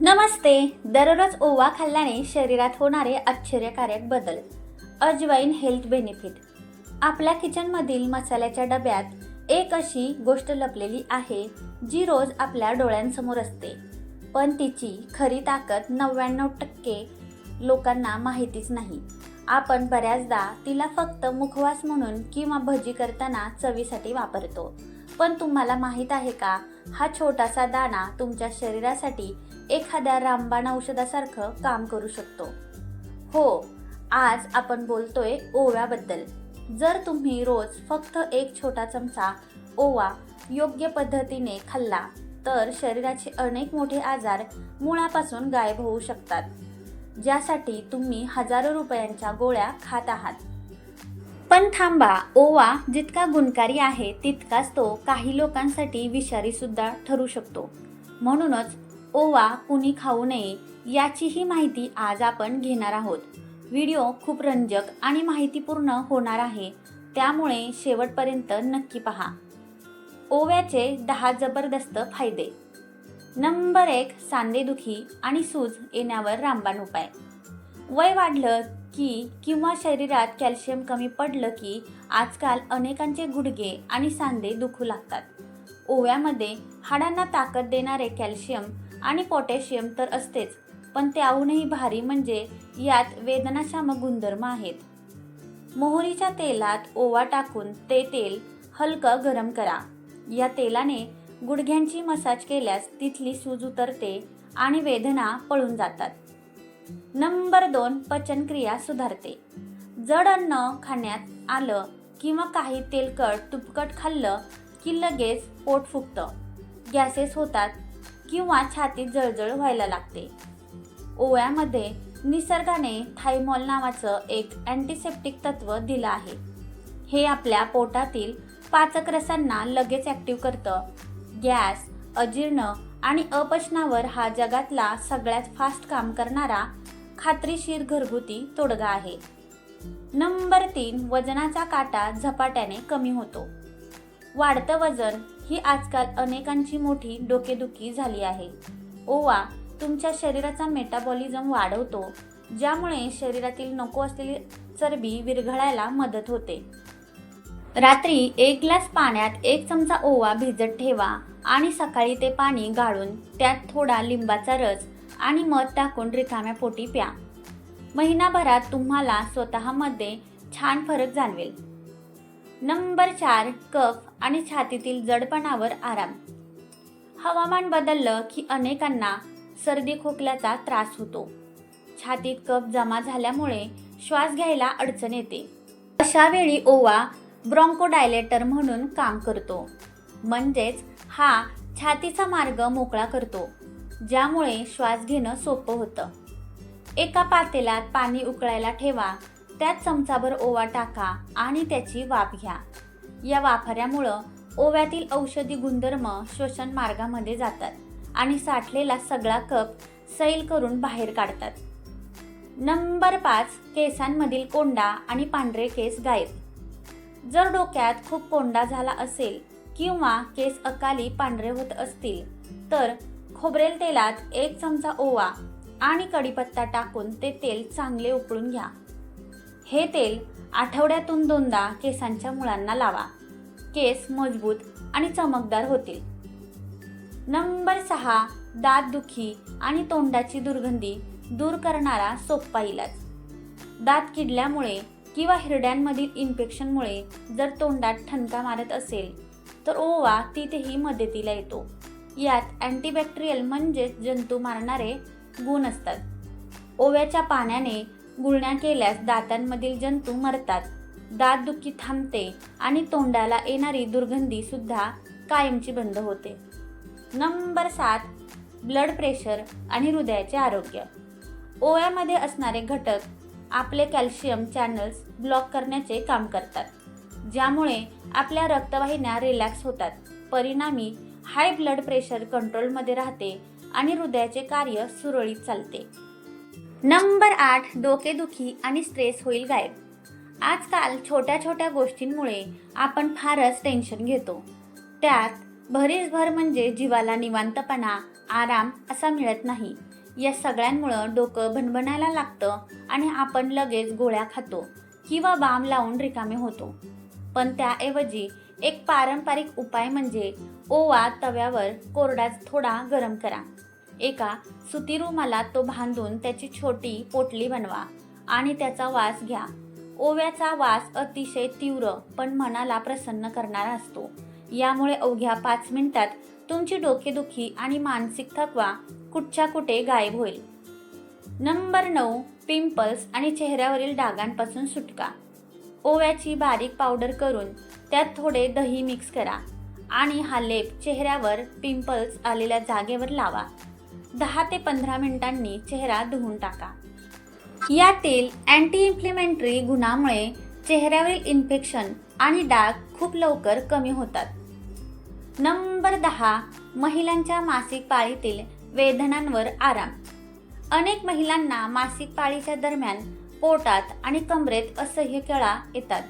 नमस्ते. दररोज ओवा खाल्ल्याने शरीरात होणारे आश्चर्यकारक बदल. अजवाईन हेल्थ बेनिफिट. आपल्या किचनमधील मसाल्याच्या डब्यात एक अशी गोष्ट लपलेली आहे जी रोज आपल्या डोळ्यांसमोर असते, पण तिची खरी ताकद 99% लोकांना माहितीच नाही. आपण बऱ्याचदा तिला फक्त मुखवास म्हणून किंवा भजी करताना चवीसाठी वापरतो. पण तुम्हाला माहीत आहे का, हा छोटासा दाणा तुमच्या शरीरासाठी एखाद्या रामबाण औषधासारखं काम करू शकतो. हो, आज आपण बोलतोय ओव्याबद्दल. जर तुम्ही रोज फक्त एक छोटा चमचा ओवा योग्य पद्धतीने खाल्ला तर शरीराचे अनेक मोठे आजार मुळापासून गायब होऊ शकतात, ज्यासाठी तुम्ही हजारो रुपयांच्या गोळ्या खात आहात. पण थांबा, ओवा जितका गुणकारी आहे तितकाच तो काही लोकांसाठी विषारी सुद्धा ठरू शकतो. म्हणूनच ओवा कुणी खाऊ नये याचीही माहिती आज आपण घेणार आहोत. व्हिडिओ खूप रंजक आणि माहितीपूर्ण होणार आहे, त्यामुळे शेवटपर्यंत नक्की पहा. ओव्याचे 10 जबरदस्त फायदे. नंबर 1, सांधेदुखी आणि सूज येण्यावर रामबाण उपाय. वय वाढलं की किंवा शरीरात कॅल्शियम कमी पडलं की आजकाल अनेकांचे गुडघे आणि सांधे दुखू लागतात. ओव्यामध्ये हाडांना ताकद देणारे कॅल्शियम आणि पोटॅशियम तर असतेच, पण त्याहूनही भारी म्हणजे यात वेदनाशामक गुणधर्म आहेत. मोहरीच्या तेलात ओवा टाकून ते तेल हलकं गरम करा. या तेलाने गुडघ्यांची मसाज केल्यास तिथली सूज उतरते आणि वेदना पळून जातात. नंबर 2, पचनक्रिया सुधारते. जड अन्न खाण्यात आलं किंवा काही तेलकट तुपकट खाल्लं की लगेच पोट फुगतं, गॅसेस होतात किंवा छातीत जळजळ व्हायला लागते. ओव्यामध्ये निसर्गाने थायमॉल नावाचं एक अँटीसेप्टिक तत्व दिलं आहे. हे आपल्या पोटातील पाचक रसांना लगेच ॲक्टिव्ह करतं. गॅस, अजीर्ण आणि अपचनावर हा जगातला सगळ्यात फास्ट काम करणारा खात्रीशीर घरगुती तोडगा आहे. नंबर 3, वजनाचा काटा झपाट्याने कमी होतो. वाढतं वजन ही आजकाल अनेकांची मोठी डोकेदुखी झाली आहे. ओवा तुमच्या शरीराचा मेटाबॉलिझम वाढवतो, ज्यामुळे शरीरातील नको असलेली चरबी विरघळायला मदत होते. रात्री 1 ग्लास पाण्यात 1 चमचा ओवा भिजत ठेवा आणि सकाळी ते पाणी गाळून त्यात थोडा लिंबाचा रस आणि मध टाकून रिकाम्या पोटी प्या. महिनाभरात तुम्हाला स्वतःमध्ये छान फरक जाणवेल. नंबर 4, कफ आणि छातीतील जडपणावर आराम. हवामान बदललं की अनेकांना सर्दी खोकल्याचा त्रास होतो. छातीत कफ जमा झाल्यामुळे श्वास घ्यायला अडचण येते. अशा वेळी ओवा ब्रॉन्कोडायलेटर म्हणून काम करतो, म्हणजेच हा छातीचा मार्ग मोकळा करतो, ज्यामुळे श्वास घेणं सोपं होतं. एका पातेल्यात पाणी उकळायला ठेवा, त्यात चमचाभर ओवा टाका आणि त्याची वाफ घ्या. या वाफाऱ्यामुळं ओव्यातील औषधी गुणधर्म श्वसन मार्गामध्ये जातात आणि साठलेला सगळा कफ सैल करून बाहेर काढतात. नंबर 5, केसांमधील कोंडा आणि पांढरे केस गायब. जर डोक्यात खूप कोंडा झाला असेल किंवा केस अकाली पांढरे होत असतील तर खोबरेल तेलात 1 चमचा ओवा आणि कढीपत्ता टाकून ते तेल चांगले उकळून घ्या. हे तेल आठवड्यातून 2दा केसांच्या मुळांना लावा. केस मजबूत आणि चमकदार होतील. नंबर 6, दातदुखी आणि तोंडाची दुर्गंधी दूर करणारा सोपा इलाज. दात किडल्यामुळे किंवा हिरड्यांमधील इन्फेक्शनमुळे जर तोंडात ठणका मारत असेल तर ओवा तिथेही मदतीला येतो. यात अँटीबॅक्टेरियल म्हणजेच जंतू मारणारे गुण असतात. ओव्याच्या पाण्याने गुळण्या केल्यास दातांमधील जंतू मरतात, दातदुखी थांबते आणि तोंडाला येणारी दुर्गंधी सुद्धा कायमची बंद होते. नंबर 7, ब्लड प्रेशर आणि हृदयाचे आरोग्य. ओव्यामध्ये असणारे घटक आपले कॅल्शियम चॅनल्स ब्लॉक करण्याचे काम करतात, ज्यामुळे आपल्या रक्तवाहिन्या रिलॅक्स होतात. परिणामी हाय ब्लड प्रेशर कंट्रोलमध्ये राहते आणि हृदयाचे कार्य सुरळीत चालते. नंबर 8, डोकेदुखी आणि स्ट्रेस होईल गायब. आजकाल छोट्या छोट्या गोष्टींमुळे आपण फारच टेन्शन घेतो. त्यात भरीसभर म्हणजे जीवाला निवांतपणा, आराम असा मिळत नाही. या सगळ्यांमुळं डोकं भणभणायला लागतं आणि आपण लगेच गोळ्या खातो किंवा बाम लावून रिकामे होतो. पण त्याऐवजी एक पारंपरिक उपाय म्हणजे ओवा तव्यावर कोरडा थोडा गरम करा. एका सुती रुमालात तो बांधून त्याची छोटी पोटली बनवा आणि त्याचा वास घ्या. ओव्याचा वास अतिशय तीव्र पण मनाला प्रसन्न करणारा असतो. यामुळे अवघ्या 5 मिनिटात तुमची डोकेदुखी आणि मानसिक थकवा कुठच्या कुठे गायब होईल. नंबर 9, पिंपल्स आणि चेहऱ्यावरील डागांपासून सुटका. ओव्याची बारीक पावडर करून त्यात थोडे दही मिक्स करा आणि हा लेप चेहऱ्यावर पिंपल्स आलेल्या जागेवर लावा. 10 ते 15 मिनिटांनी चेहरा धुवून टाका. यातील अँटी इन्फ्लेमेटरी गुणामुळे चेहऱ्यावरील इन्फेक्शन आणि डाग खूप लवकर कमी होतात. नंबर 10, महिलांच्या मासिक पाळीतील वेदनांवर आराम. अनेक महिलांना मासिक पाळीच्या दरम्यान पोटात आणि कमरेत असह्य कळा येतात.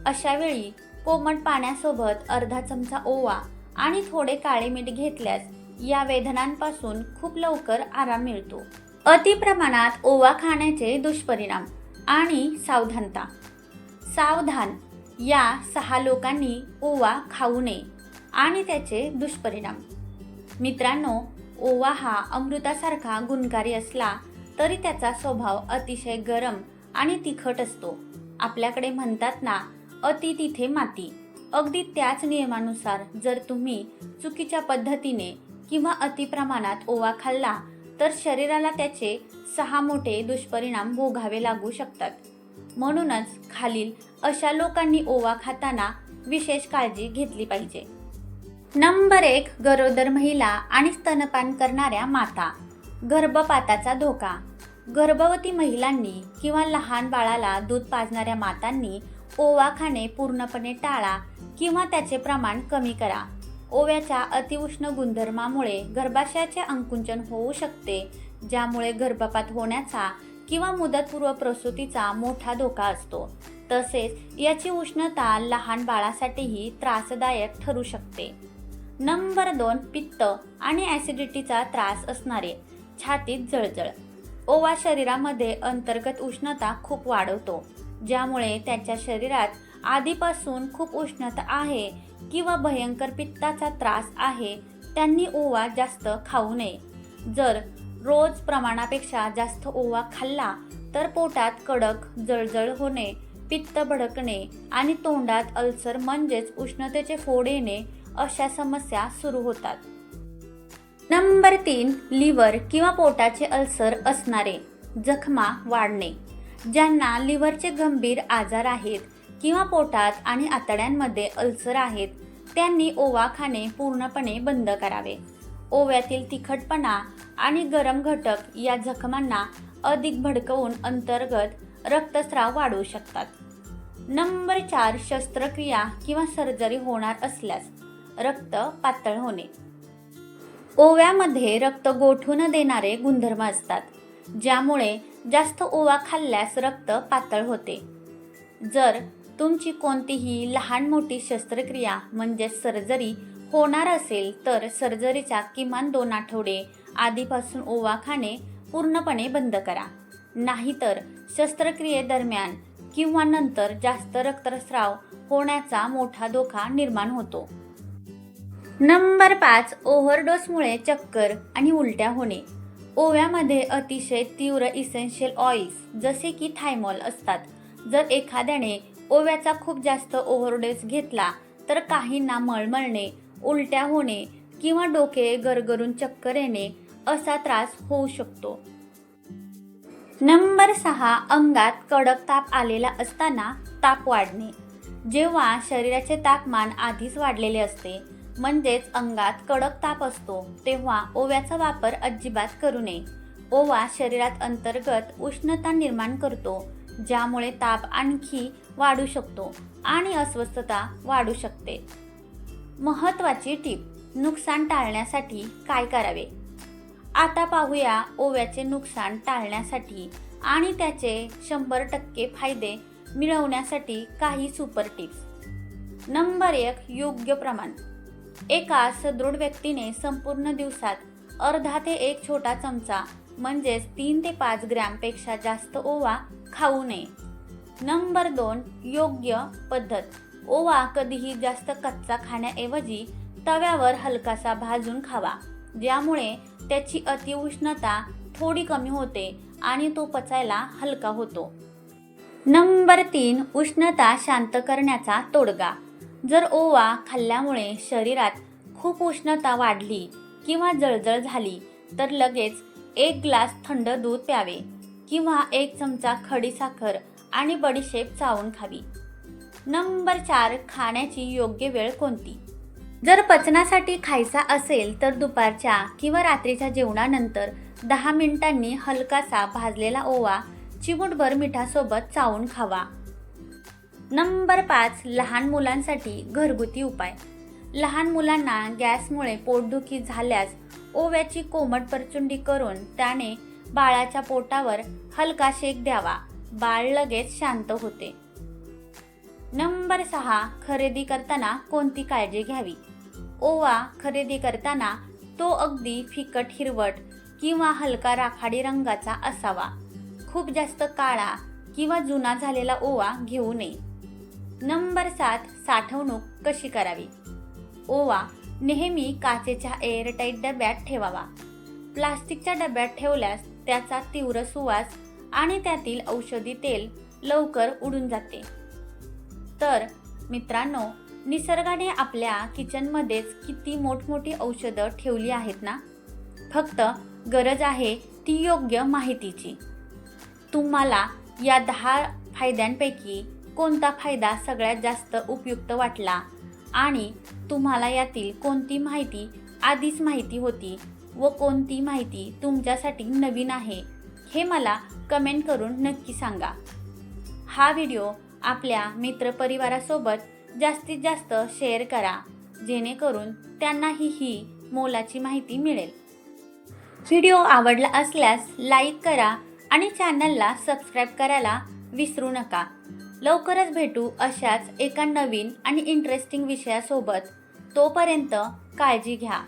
अशा वेळी कोमट पाण्यासोबत अर्धा चमचा ओवा आणि थोडे काळे मीठ घेतल्यास या वेदनांपासून खूप लवकर आराम मिळतो. अति प्रमाणात ओवा खाण्याचे दुष्परिणाम आणि सावधानता. सावधान, या 6 लोकांनी ओवा खाऊ नये आणि त्याचे दुष्परिणाम. मित्रांनो, ओवा हा अमृतासारखा गुणकारी असला तरी त्याचा स्वभाव अतिशय गरम आणि तिखट असतो. आपल्याकडे म्हणतात ना, अति तिथे माती. अगदी त्याच नियमानुसार जर तुम्ही चुकीच्या पद्धतीने किंवा अति प्रमाणात ओवा खाल्ला तर शरीराला त्याचे 6 मोठे दुष्परिणाम भोगावे लागू शकतात. म्हणूनच खालील अशा लोकांनी ओवा खाताना विशेष काळजी घेतली पाहिजे. नंबर 1, गरोदर महिला आणि स्तनपान करणाऱ्या माता. गर्भपाताचा धोका. गर्भवती महिलांनी किंवा लहान बाळाला दूध पाजणाऱ्या मातांनी ओवा खाणे पूर्णपणे टाळा किंवा त्याचे प्रमाण कमी करा. ओव्याच्या अतिउष्ण गुणधर्मामुळे गर्भाशयाचे आकुंचन होऊ शकते, ज्यामुळे गर्भपात होण्याचा किंवा मुदतपूर्व प्रसूतीचा मोठा धोका असतो. तसेच याची उष्णता लहान बाळासाठीही त्रासदायक ठरू शकते. नंबर 2, पित्त आणि ॲसिडिटीचा त्रास असणारे. छातीत जळजळ. ओवा शरीरामध्ये अंतर्गत उष्णता खूप वाढवतो, ज्यामुळे त्याच्या शरीरात आधीपासून खूप उष्णता आहे किंवा भयंकर पित्ताचा त्रास आहे त्यांनी ओवा जास्त खाऊ नये. जर रोज प्रमाणापेक्षा जास्त ओवा खाल्ला तर पोटात कडक जळजळ होणे, पित्त भडकणे आणि तोंडात अल्सर म्हणजेच उष्णतेचे फोड येणे अशा समस्या सुरू होतात. नंबर 3, लिव्हर किंवा पोटाचे अल्सर असणारे. जखमा वाढणे. ज्यांना लिव्हरचे गंभीर आजार आहेत किंवा पोटात आणि आतड्यांमध्ये अल्सर आहेत त्यांनी ओवा खाणे पूर्णपणे बंद करावे. ओव्यातील तिखटपणा आणि गरम घटक या जखमांना अधिक भडकवून अंतर्गत रक्तस्राव वाढवू शकतात. नंबर 4, शस्त्रक्रिया किंवा सर्जरी होणार असल्यास. रक्त पातळ होणे. ओव्यामध्ये रक्त गोठू न देणारे गुणधर्म असतात, ज्यामुळे जास्त ओवा खाल्ल्यास रक्त पातळ होते. जर तुमची कोणतीही लहान मोठी शस्त्रक्रिया म्हणजे सर्जरी होणार असेल तर सर्जरीच्या किमान 2 आठवडे आधीपासून ओवा खाणे पूर्णपणे बंद करा. नाहीतर शस्त्रक्रियेदरम्यान किंवा नंतर जास्त रक्तस्राव होण्याचा मोठा धोका निर्माण होतो. नंबर 5, ओव्हरडोसमुळे चक्कर आणि उलट्या होणे. ओव्यामध्ये अतिशय तीव्र इसेन्शियल ऑइल्स जसे की थायमॉल असतात. जर एखाद्याने ओव्याचा खूप जास्त ओव्हरडोस घेतला तर काहींना मळमळणे, उलट्या होणे किंवा डोके गरगरून चक्कर येणे असा त्रास होऊ शकतो. नंबर 6, अंगात कडक ताप आलेला असताना ताप वाढणे. जेव्हा शरीराचे तापमान आधीच वाढलेले असते म्हणजेच अंगात कडक ताप असतो तेव्हा ओव्याचा वापर अजिबात करू नये. ओवा शरीरात अंतर्गत उष्णता निर्माण करतो, ज्यामुळे ताप आणखी वाढू शकतो आणि अस्वस्थता वाढू शकते. महत्त्वाची टीप, नुकसान टाळण्यासाठी काय करावे. आता पाहूया ओव्याचे नुकसान टाळण्यासाठी आणि त्याचे 100% फायदे मिळवण्यासाठी काही सुपर टिप्स. नंबर 1, योग्य प्रमाण. एका सदृढ व्यक्तीने संपूर्ण दिवसात अर्धा ते एक छोटा चमचा म्हणजेच 3 ते 5 ग्रॅमपेक्षा जास्त ओवा खाऊ नये. नंबर 2, योग्य पद्धत. ओवा कधीही जास्त कच्चा खाण्याऐवजी तव्यावर हलकासा भाजून खावा, ज्यामुळे त्याची अतिउष्णता थोडी कमी होते आणि तो पचायला हलका होतो. नंबर 3, उष्णता शांत करण्याचा तोडगा. जर ओवा खाल्ल्यामुळे शरीरात खूप उष्णता वाढली किंवा जळजळ झाली तर लगेच 1 ग्लास थंड दूध प्यावे किंवा 1 चमचा खडी साखर आणि बडीशेप चावून खावी. नंबर 4, खाण्याची योग्य वेळ कोणती. जर पचनासाठी खायचा असेल तर दुपारच्या किंवा रात्रीच्या जेवणानंतर 10 मिनिटांनी हलकासा भाजलेला ओवा चिमूटभर मिठासोबत चावून खावा. नंबर 5, लहान मुलांसाठी घरगुती उपाय. लहान मुलांना गॅसमुळे पोटदुखी झाल्यास ओव्याची कोमट परचुंडी करून त्याने बाळाच्या पोटावर हलका शेक द्यावा. बाळ लगेच शांत होते. नंबर 6, खरेदी करताना कोणती काळजी घ्यावी. ओवा खरेदी करताना तो अगदी फिकट हिरवट किंवा हलका राखाडी रंगाचा असावा. खूप जास्त काळा किंवा जुना झालेला ओवा घेऊ नये. नंबर 7, साठवणूक कशी करावी. ओवा नेहमी काचेच्या एअरटाईट डब्यात ठेवावा. प्लास्टिकच्या डब्यात ठेवल्यास त्याचा तीव्र सुवास आणि त्यातील औषधी तेल लवकर उडून जाते. तर मित्रांनो, निसर्गाने आपल्या किचनमध्येच किती मोठमोठी औषधं ठेवली आहेत ना. फक्त गरज आहे ती योग्य माहितीची. तुम्हाला या 10 फायद्यांपैकी कोणता फायदा सगळ्यात जास्त उपयुक्त वाटला आणि तुम्हाला यातील कोणती माहिती आधीच माहिती होती व कोणती माहिती तुमच्यासाठी नवीन आहे हे मला कमेंट करून नक्की सांगा. हा व्हिडिओ आपल्या मित्रपरिवारासोबत जास्तीत जास्त शेअर करा, जेणेकरून त्यांनाही ही मोलाची माहिती मिळेल. व्हिडिओ आवडला असल्यास लाईक करा आणि चॅनलला सबस्क्राईब करायला विसरू नका. लवकरच भेटू अशाच एका नवीन आणि इंटरेस्टिंग विषयासोबत. तोपर्यंत काळजी घ्या.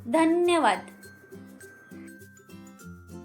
धन्यवाद.